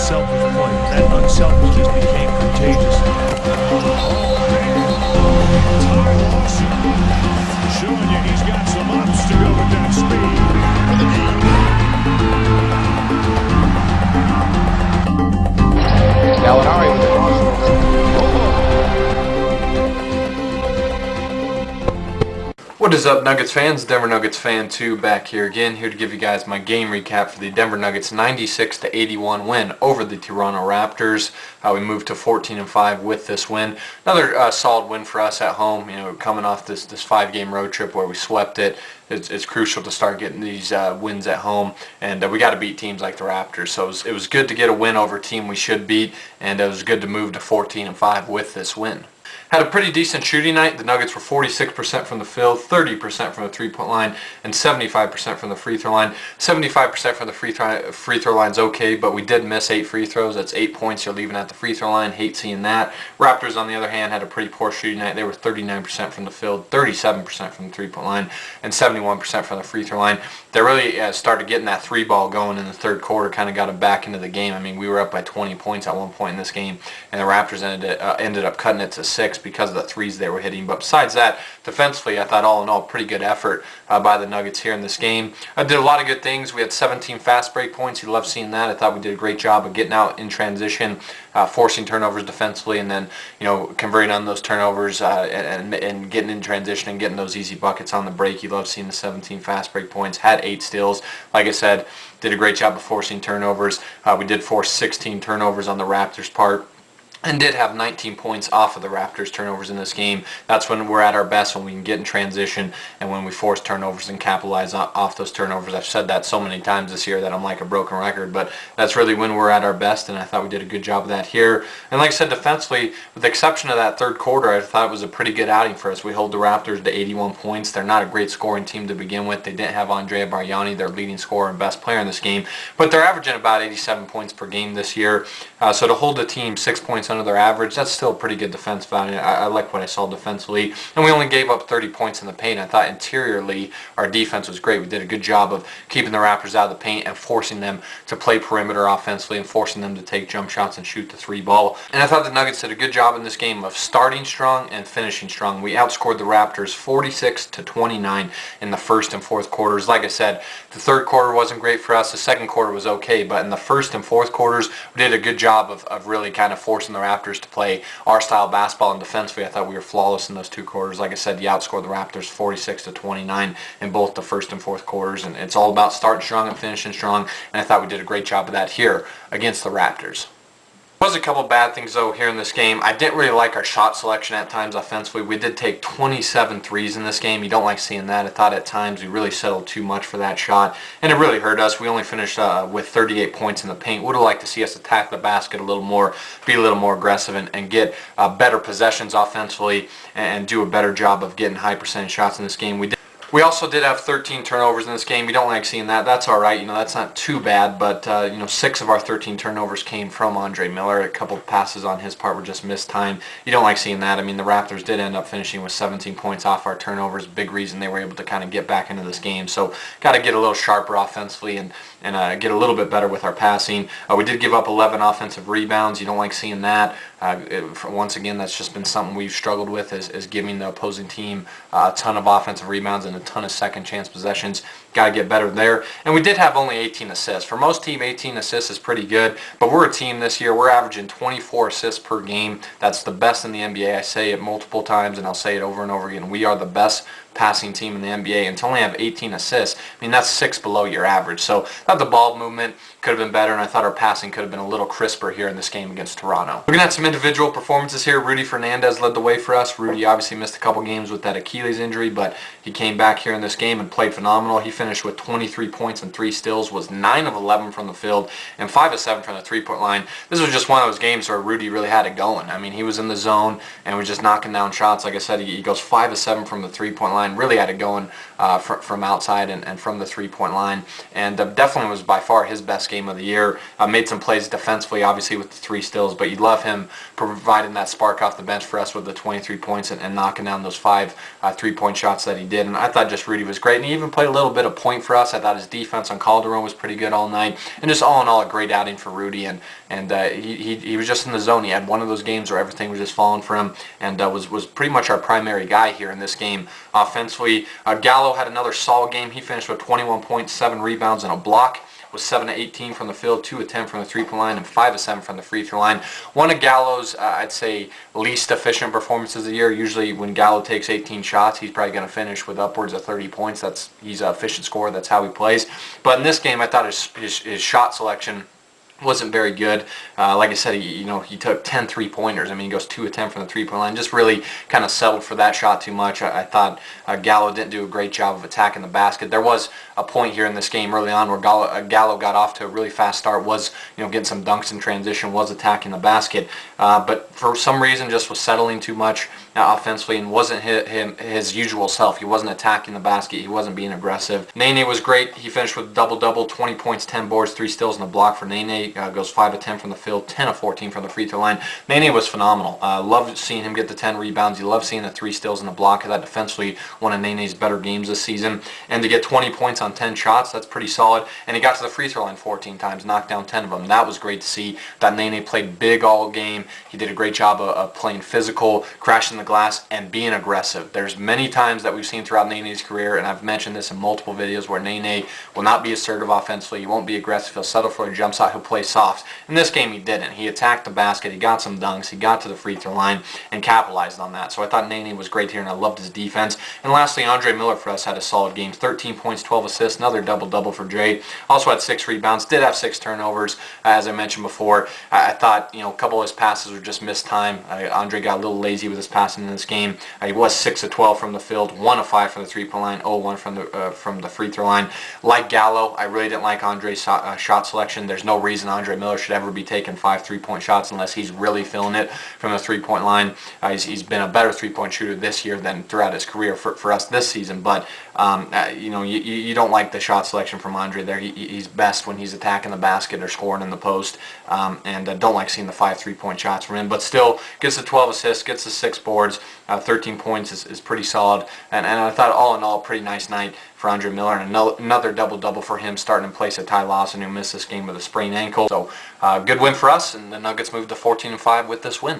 unselfish play. That unselfishness became contagious. Ty Lawson showing you he's got some ups to go with that speed. Gallinari with the crossover. What is up, Nuggets fans? Denver Nuggets fan 2 back here again, here to give you guys my game recap for the Denver Nuggets 96-81 win over the Toronto Raptors. We moved to 14-5 with this win. Another solid win for us at home. You know, coming off this 5-game road trip where we swept it. It's crucial to start getting these wins at home, and we got to beat teams like the Raptors. So it was good to get a win over a team we should beat, and it was good to move to 14-5 with this win. Had a pretty decent shooting night. The Nuggets were 46% from the field, 30% from the three-point line, and 75% from the free throw line. 75% from the free throw line's okay, but we did miss 8 free throws. That's 8 points you're leaving at the free throw line. Hate seeing that. Raptors, on the other hand, had a pretty poor shooting night. They were 39% from the field, 37% from the three-point line, and 71% from the free throw line. They really started getting that 3-ball going in the third quarter, kind of got them back into the game. I mean, we were up by 20 points at one point in this game, and the Raptors ended up cutting it to 6 because of the threes they were hitting. But besides that, defensively, I thought all in all, pretty good effort by the Nuggets here in this game. I did a lot of good things. We had 17 fast break points. You love seeing that. I thought we did a great job of getting out in transition, forcing turnovers defensively, and then converting on those turnovers and getting in transition and getting those easy buckets on the break. You love seeing the 17 fast break points. Had 8 steals. Like I said, did a great job of forcing turnovers. We did force 16 turnovers on the Raptors' part, and did have 19 points off of the Raptors' turnovers in this game. That's when we're at our best, when we can get in transition and when we force turnovers and capitalize off those turnovers. I've said that so many times this year that I'm like a broken record, but that's really when we're at our best, and I thought we did a good job of that here. And like I said, defensively, with the exception of that third quarter, I thought it was a pretty good outing for us. We held the Raptors to 81 points. They're not a great scoring team to begin with. They didn't have Andrea Bargnani, their leading scorer and best player in this game, but they're averaging about 87 points per game this year. So to hold the team 6 points under their average, that's still a pretty good defense value. I like what I saw defensively, and we only gave up 30 points in the paint. I thought interiorly our defense was great. We did a good job of keeping the Raptors out of the paint and forcing them to play perimeter offensively and forcing them to take jump shots and shoot the 3-ball. And I thought the Nuggets did a good job in this game of starting strong and finishing strong. We outscored the Raptors 46-29 in the first and fourth quarters. Like I said, the third quarter wasn't great for us. The second quarter was okay, but in the first and fourth quarters, we did a good job of really kind of forcing the Raptors to play our style of basketball, and defensively I thought we were flawless in those 2 quarters. Like I said, you outscored the Raptors 46-29 in both the first and fourth quarters, and it's all about starting strong and finishing strong, and I thought we did a great job of that here against the Raptors. There was a couple bad things though here in this game. I didn't really like our shot selection at times offensively. We did take 27 threes in this game. You don't like seeing that. I thought at times we really settled too much for that shot, and it really hurt us. We only finished with 38 points in the paint. Would have liked to see us attack the basket a little more, be a little more aggressive, and get better possessions offensively and do a better job of getting high percentage shots in this game. We also did have 13 turnovers in this game. We don't like seeing that. That's all right. That's not too bad. But 6 of our 13 turnovers came from Andre Miller. A couple passes on his part were just missed time. You don't like seeing that. I mean, the Raptors did end up finishing with 17 points off our turnovers. Big reason they were able to kind of get back into this game. So got to get a little sharper offensively and get a little bit better with our passing. We did give up 11 offensive rebounds. You don't like seeing that. Once again, that's just been something we've struggled with, is giving the opposing team a ton of offensive rebounds and a ton of second chance possessions. Got to get better there. And we did have only 18 assists. For most team, 18 assists is pretty good, but we're a team this year. We're averaging 24 assists per game. That's the best in the NBA. I say it multiple times, and I'll say it over and over again. We are the best passing team in the NBA, and to only have 18 assists, I mean, that's 6 below your average. So I thought the ball movement could have been better, and I thought our passing could have been a little crisper here in this game against Toronto. Looking at some individual performances here, Rudy Fernandez led the way for us. Rudy obviously missed a couple games with that Achilles injury, but he came back here in this game and played phenomenal. He finished with 23 points and 3 steals, was 9 of 11 from the field, and 5 of 7 from the three-point line. This was just one of those games where Rudy really had it going. I mean, he was in the zone and was just knocking down shots. Like I said, he goes 5 of 7 from the three-point line, really had it going from outside and from the three-point line, and definitely was by far his best game of the year. Made some plays defensively, obviously, with the 3 steals, but you love him providing that spark off the bench for us with the 23 points and knocking down those 5 3-point shots that he did. And I thought just Rudy was great, and he even played a little bit a point for us. I thought his defense on Calderon was pretty good all night, and just all in all a great outing for Rudy. And he was just in the zone. He had one of those games where everything was just falling for him, and was pretty much our primary guy here in this game offensively. Gallo had another solid game. He finished with 21 points, 7 rebounds, and a block. Was 7 of 18 from the field, 2 of 10 from the three-point line, and 5 of 7 from the free throw line. One of Gallo's, I'd say, least efficient performances of the year. Usually when Gallo takes 18 shots, he's probably going to finish with upwards of 30 points. He's an efficient scorer. That's how he plays. But in this game, I thought his shot selection wasn't very good. Like I said, he took 10 3-pointers. I mean, he goes 2 of 10 from the three-point line. Just really kind of settled for that shot too much. I thought Gallo didn't do a great job of attacking the basket. There was a point here in this game early on where Gallo got off to a really fast start, was getting some dunks in transition, was attacking the basket, but for some reason just was settling too much offensively and wasn't his usual self. He wasn't attacking the basket. He wasn't being aggressive. Nene was great. He finished with double-double, 20 points, 10 boards, 3 steals, and a block for Nene. Goes 5 of 10 from the field, 10 of 14 from the free throw line. Nene was phenomenal. Loved seeing him get the 10 rebounds. You love seeing the 3 steals and the block. That defensively one of Nene's better games this season. And to get 20 points on 10 shots, that's pretty solid. And he got to the free throw line 14 times, knocked down 10 of them. That was great to see. That Nene played big all game. He did a great job of playing physical, crashing the glass, and being aggressive. There's many times that we've seen throughout Nene's career, and I've mentioned this in multiple videos, where Nene will not be assertive offensively. He won't be aggressive. He'll settle for a jump shot. He'll play soft. In this game, he didn't. He attacked the basket. He got some dunks. He got to the free throw line and capitalized on that. So I thought Nene was great here, and I loved his defense. And lastly, Andre Miller for us had a solid game. 13 points, 12 assists, another double-double for Jay. Also had 6 rebounds. Did have 6 turnovers, as I mentioned before. I thought, a couple of his passes were just missed time. Andre got a little lazy with his passing in this game. He was 6 of 12 from the field, 1 of 5 from the three-point line, 0-1 from the free throw line. Like Gallo, I really didn't like Andre's shot selection. There's no reason Andre Miller should ever be taking 5 3-point shots unless he's really feeling it from the three-point line. He's been a better three-point shooter this year than throughout his career for us this season. But you don't like the shot selection from Andre there. He's best when he's attacking the basket or scoring in the post, and don't like seeing the 5 3-point shots from him. But still gets the 12 assists, gets the 6 boards, 13 points is pretty solid. And I thought all in all, a pretty nice night for Andre Miller, and another double-double for him, starting in place of Ty Lawson, who missed this game with a sprained ankle. So good win for us, and the Nuggets moved to 14-5 with this win.